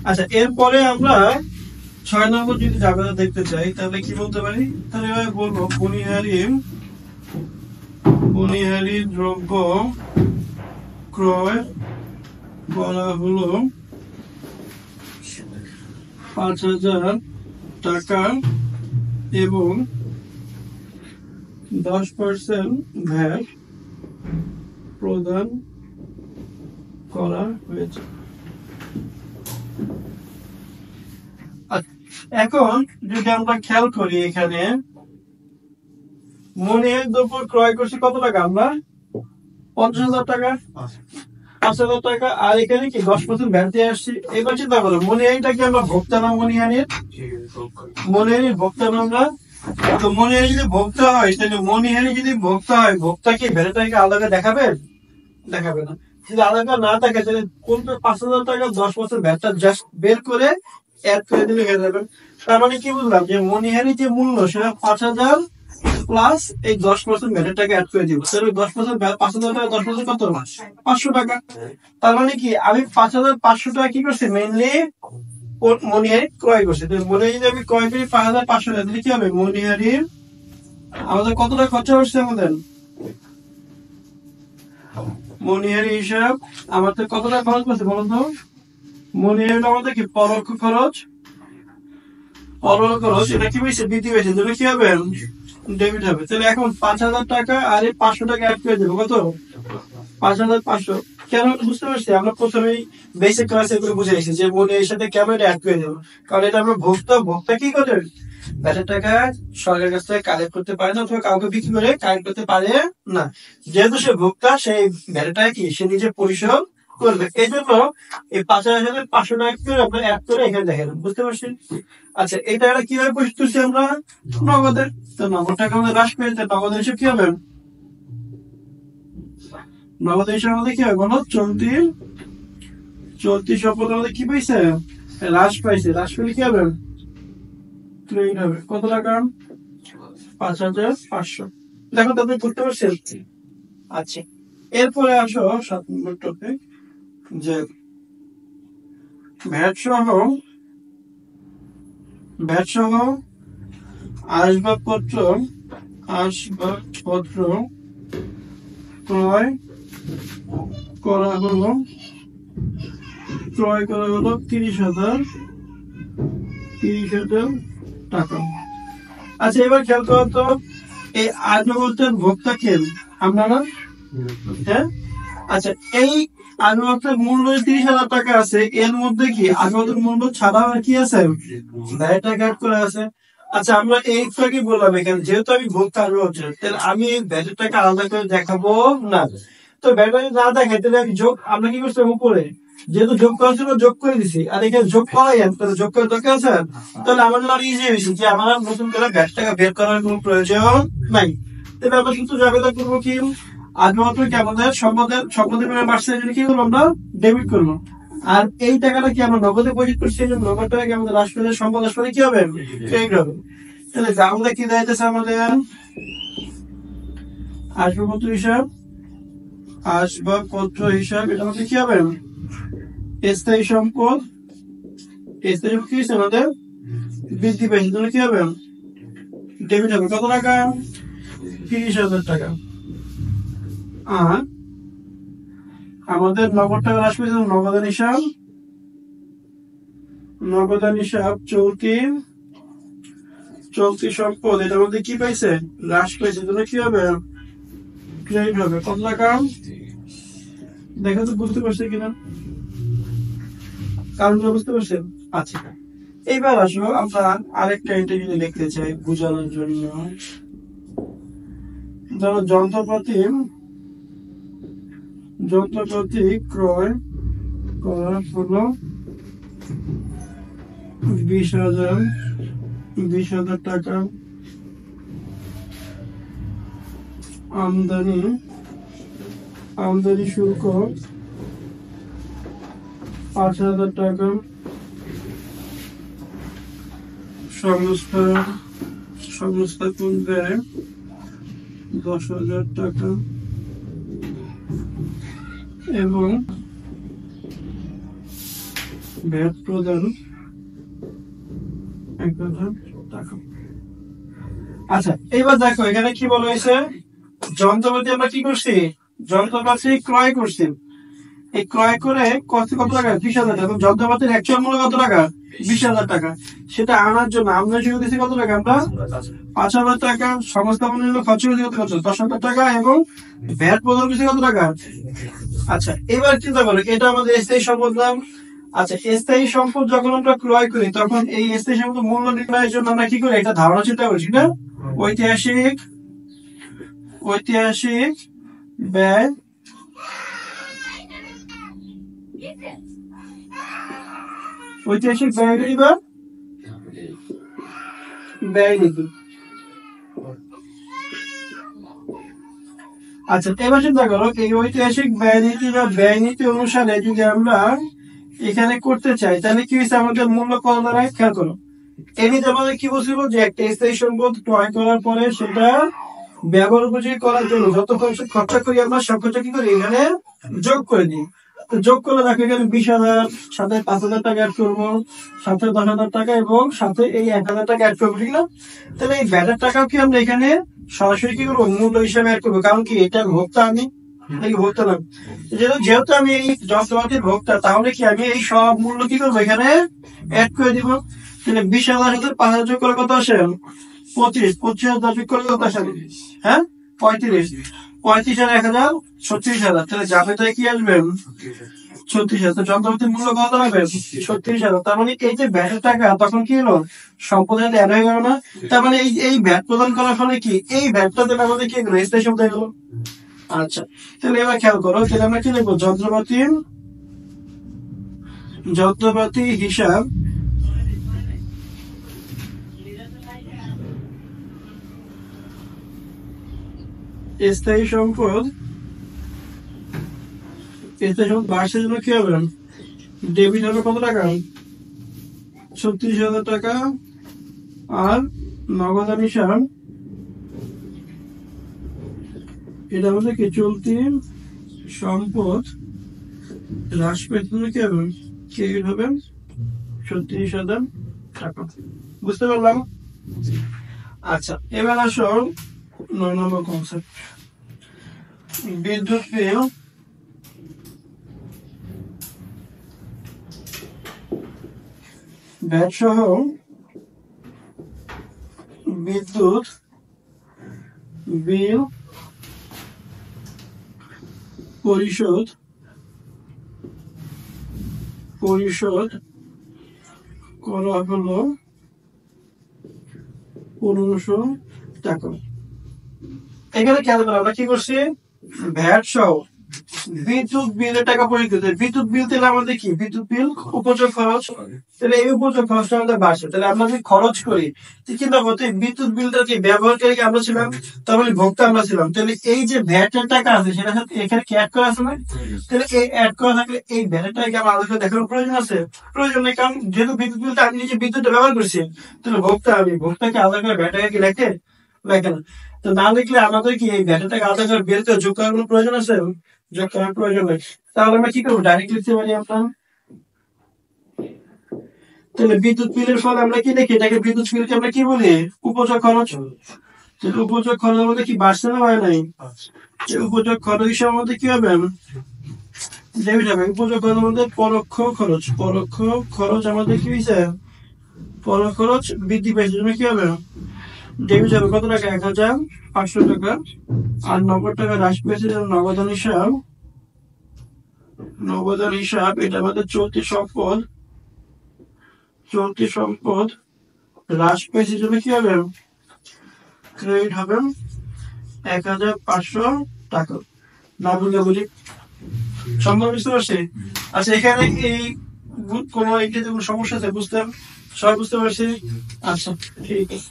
আচ্ছা, এরপরে আমরা 6 নম্বর যদি জাবেদা দেখতে চাই তাহলে কি বলতে পারি? তাহলে এভাবে বলবো বনিহারি দ্রব্য ক্রয় করা হলো 5,000 টাকা এবং 10% ভ্যাট প্রদান করা হয়েছে। এখন যদি আমরা খেয়াল করি, এখানে মনিহারি দ্রব্য ক্রয় করছি কত টাকা? আমরা 50,000 টাকা, 5,000 টাকা, আর এখানে কি 10% ভ্যাট দিয়ে আসছি। এবার চিন্তা করো, মনিহারিটা কি আমরা ভোক্তা না? মনিহারির ভোক্তা না আমরা? তো মনিহারি যদি ভোক্তা হয়, তাহলে মনিহারি যদি ভোক্তা হয়, ভোক্তা কি ভ্যাটটাকে আলাদা দেখাবে? দেখাবে না। যদি আলাদা না থাকে তাহলে কোন 5,000 টাকা 10% ভ্যাটটা জাস্ট বের করে অ্যাড করে দিলে হয়ে যাবে। তার মানে কি বুঝলাম? যে মনিহারি যে মূল্য সেটা 5,000 প্লাস এই 10% ভ্যাটের টাকা অ্যাড করে দিব। তাহলে 10% 5,000 টাকা 10% কত? 500 টাকা। তার মানে কি আমি 5,500 টাকা কি করছি? মেইনলি মনিহারি ক্রয় করছি। মনিহারি যদি আমি ক্রয় করি 5,500 টাকা, তাহলে কি হবে? মনিহারির আমাদের কত টাকা খরচা হচ্ছে? আমাদের মনিহারি হিসাব আমাদের কত টাকা খরচ করছে বলুন তো? মনিহারি আমাদের কি পরোক্ষ খরচ, এটা কি হয়েছে? বৃদ্ধি পেয়েছে। তাহলে কি হবে? ডেবিট হবে। তাহলে এখন 5,000 টাকা আর এই 500 টাকা অ্যাড করে দেবো। কত? 5,500। কেন? বুঝতে পারছি, আমরা প্রথমেই বেসিক ক্লাসে করে বুঝাইছি যে মনিহারির সাথে কেন এটা অ্যাড করে দেবো। কারণ এটা আমরা ভোক্তা কি করে ভ্যাটের টাকা সরকারের কাছ থেকে কালেক্ট করতে পারে না, অথবা কাউকে বিক্রি করে কালেক্ট করতে পারে না। যেহেতু সে ভোক্তা, সেই ভ্যাটের টাকা কি সে নিজে পরিশোধ করবে। এই জন্য এই 5,500 টাকা করে আমরা অ্যাড করে এখানে দেখালাম। বুঝতে পারছেন? আচ্ছা, এই টাকাটা কিভাবে পরিশোধ করছি আমরা? নগদে। তো নগদ টাকা আমাদের হ্রাস পেয়ে যায়। নগদের হিসেব কি হবে? নগদের হিসেব আমাদের কি হবে বলো? চলতি সম্পদ আমাদের কি পাইছে? হ্রাস পাইছে। হ্রাস পেলে কি হবে? ক্রেডিট হবে। কত টাকা? 5,500। দেখো তো, আপনি বুঝতে পারছেন? আচ্ছা, এরপরে আসো 7 নম্বর টপিক, যে ভ্যাট সহ আসবাবপত্র ক্রয় করা হলো 30,000 টাকা। আচ্ছা, এবার খেয়াল করো তো, এই আসবাবপত্রের ভোক্তা কে? আমরা না? হ্যাঁ। আচ্ছা, এই আসবাবপত্রের মূল্য 30,000 টাকা আছে, এর মধ্যে কি আসবাবপত্রের মূল্য ছাড়া আর কি আছে? ভ্যাট অ্যাড করা আছে। আচ্ছা, আমরা এই কি বললাম, এখানে যেহেতু আমি ভোক্তা আসবাবপত্রের, তাহলে আমি এই ভ্যাটের টাকা আলাদা করে দেখাবো না। তো ভ্যাট না দেখাই তাহলে আমি আমরা কি করছি? উপরে যেহেতু যোগ করা ছিল, যোগ করে দিছি, আর এখানে যোগ করাই তাহলে যোগ করে দরকার আছে। তাহলে আমাদের আর ইজি হয়েছে যে আমার নতুন করে ভ্যাট টাকা বের করার কোনো প্রয়োজন নাই। তাহলে আমরা কিন্তু জাবেদা করবো কি? আসবাবপত্র কি আমাদের সম্পদের বাড়ছে, কি করবো? আমরা ডেবিট করবো। আর এই টাকাটা কি আমরা নগদে পরিশোধ করছি, এই জন্য নগদ টাকা কি আমাদের হ্রাস পেলে সম্পদ হ্রাস পেলে কি হবে? ক্রেডিট হবে। তাহলে আমাদের কি দাঁড়াইতেছে? আমাদের আসবাবপত্র হিসাব এটা আমাদের কি হবে? স্থায়ী সম্পদ কি হচ্ছে? আমাদের বৃদ্ধি পেয়েছে। তাহলে কি হবে? ডেবিট হবে। কত টাকা? 30,000 টাকা। আর আমাদের নগদ টাকা হ্রাস পেয়েছে। নগদান হিসাব চলতি সম্পদ এটার মধ্যে কি পাইছে? হ্রাস পেয়েছে। তাহলে কি হবে? ক্রেডিট হবে। কত টাকা? দেখা তো, বুঝতে পারছে কিনা? কারণটা বুঝতে পারছেন? আচ্ছা, এইবার আসো আমরা আরেকটা ইন্টারভিউ লিখতে চাই বোঝানোর জন্য। ধরো যন্ত্রপাতি ক্রয় করা হলো 20,000 টাকা। আমদানি শুল্ক 5,000 টাকা। সংস্থাপন ব্যয় 10,000 টাকা এবং ভ্যাট প্রদান 1000 টাকা। আচ্ছা এবার দেখো এখানে কি বলা হয়েছে, যন্ত্রপাতি আমরা কি করছি, যন্ত্রপাতি ক্রয় করছি। এই ক্রয় করে কত টাকা, 20,000 টাকা। যন্ত্রপাতির অ্যাকচুয়াল মূল্য কত টাকা, 20,000 টাকা। সেটা আনার জন্য আমরা শুরু দিচ্ছি কত টাকা, আমরা 5,000 টাকা। সংস্থাপনের জন্য খরচ করেছি কত, 10,000 টাকা। এবং ভ্যাট প্রদান করেছি কত টাকা। আচ্ছা এবার চিন্তা করো, এটা আমাদের স্থায়ী সম্পদ নাম। আচ্ছা স্থায়ী সম্পদ যখন আমরা ক্রয় করি তখন এই স্থায়ী সম্পদ মূল্য নির্ণয়ের জন্য আমরা কি করি, একটা ধারণা চিন্তা করি না, ঐতিহাসিক ব্যয় ঐতিহাসিক ব্যয় বা ব্যয় নীতি। আচ্ছা এবার চিন্তা করো, এই ঐতিহাসিক ব্যয় নীতি বা ব্যয় নীতি অনুসারে যদি আমরা এখানে করতে চাই তাহলে কি হয়েছে, আমাদের মূল্য কত দাঁড়ায়, খেয়াল করো। এমনিতে আমাদের কি বলছিল যে একটা স্থায়ী সম্পদ ক্রয় করার পরে সেটা ব্যবহার উপযোগী করার জন্য যত খরচা করি আমরা সব খরচা কি করি এখানে যোগ করে দিই। তো যোগ করলে দেখো এখানে 20,000, সাথে 5,000 টাকা অ্যাড করবো, সাথে 10,000 টাকা এবং সাথে এই 1,000 টাকা অ্যাড করবো, ঠিক না। তাহলে এই ভ্যাটের টাকাও কি আমরা এখানে সরাসরি কি করবো, মূল্য হিসাবে অ্যাড করবো। কারণ কি এটা ভোক্তা, আমি ভোক্তা না, যেহেতু আমি এই যন্ত্রপাতির ভোক্তা, তাহলে কি আমি এই সব মূল্য কি করবো এখানে অ্যাড করে দিব। তাহলে 20,000 সাথে 5,000 যোগ করে কত আসে, 25, 25,000 যোগ করে কত আসে, হ্যাঁ 35, 35 আর 1,000 36,000। তাহলে যাবে তাই কি আসবে 36,000। যন্ত্রপাতির মূল্য কত হবে 36,000। তার মানে এই যে ভ্যাটের টাকা তখন কি হলো, সম্পদের অ্যাড হয়ে গেল না। তার মানে এই ভ্যাট প্রদান করার ফলে কি এই ভ্যাটটা দেবে আমাদের কি হলো, স্থায়ী সম্পদ হয়ে গেল। আচ্ছা তাহলে এবার খেয়াল করো, তাহলে আমরা কি লিখবো, যন্ত্রপাতি হিসাব স্থায়ী সম্পদ বার্ষের জন্য কি হবে, ডেবিট হবে কত টাকা, 36,000 টাকা। আর নগদান হিসাব এটা আমাদের কি চলতি সম্পদ হ্রাস পেতে কি হবে, ক্রেডিট হবে 36,000 টাকা। বুঝতে পারলাম। আচ্ছা এবার আসো 9 নম্বর কনসেপ্ট, বিদ্যুৎ বিল ভ্যাট সহ বিদ্যুৎ বিল পরিশোধ করা হলো 1,500 টাকা। এখানে খেয়াল করো আমরা কি করছি, ভ্যাট সহ বিদ্যুৎ বিলের টাকা পরিশোধ। বিদ্যুৎ বিল তাহলে আমাদের কি, বিদ্যুৎ বিল উপযোগ খরচ। তাহলে এই উপযোগ খরচটা আমাদের বাড়ছে। তাহলে আমরা যদি খরচ করি চিন্তা করতে, বিদ্যুৎ বিলটা কি ব্যবহারকারী আমরা ছিলাম, তাহলে ভোক্তা আমরা ছিলাম। তাহলে এই যে ভ্যাটের টাকা আছে সেটা এখানে কি অ্যাড করা আছে না। তাহলে এই অ্যাড করা থাকলে এই ভ্যাটের টাকা আমার আলাদা করে দেখানোর প্রয়োজন আছে, প্রয়োজন নেই। কারণ যেহেতু বিদ্যুৎ বিলটা আমি নিজে বিদ্যুৎটা ব্যবহার করছি, তাহলে ভোক্তা আমি, ভোক্তাকে আলাদা করে ভ্যাট টাকা কি লেখে না। তো না লিখলে আমাদের কি এই ভ্যাটের টাকা আলাদা করে বের করে যোগ করার কোনো প্রয়োজন আছে, যোগ করার প্রয়োজন নেই। তাহলে আমরা কি করবো, ডাইরেক্ট লিখতে পারি আমরা। তাহলে বিদ্যুৎ বিলের ফলে আমরা কি লিখি, এটাকে বিদ্যুৎ বিলকে আমরা কি বলি, উপযোগ খরচ। উপযোগ খরচের মধ্যে কি বাড়ছে না হয় নাই, উপযোগ খরচ হিসাবে আমাদের কি হবে, ডেবিট হবে। উপযোগ খরচের মধ্যে পরোক্ষ খরচ আমাদের কি হয়েছে, পরোক্ষ খরচ বৃদ্ধি পেয়েছে, জন্য কি হবে ডেবিট হবে কত টাকা, 1,500 টাকা। আর 90 টাকা হ্রাস পেয়েছে। নগদান হিসাব এটা আমাদের চলতি সম্পদ হ্রাস পেয়েছে, জন্য কি হবে ক্রেডিট হবে 1,500 টাকা। না বুঝলে বুঝি সম্ভব, বুঝতে পারছি। আচ্ছা এখানে এই কোনো সমস্যা আছে, সবাই বুঝতে পারছি। আচ্ছা ঠিক আছে।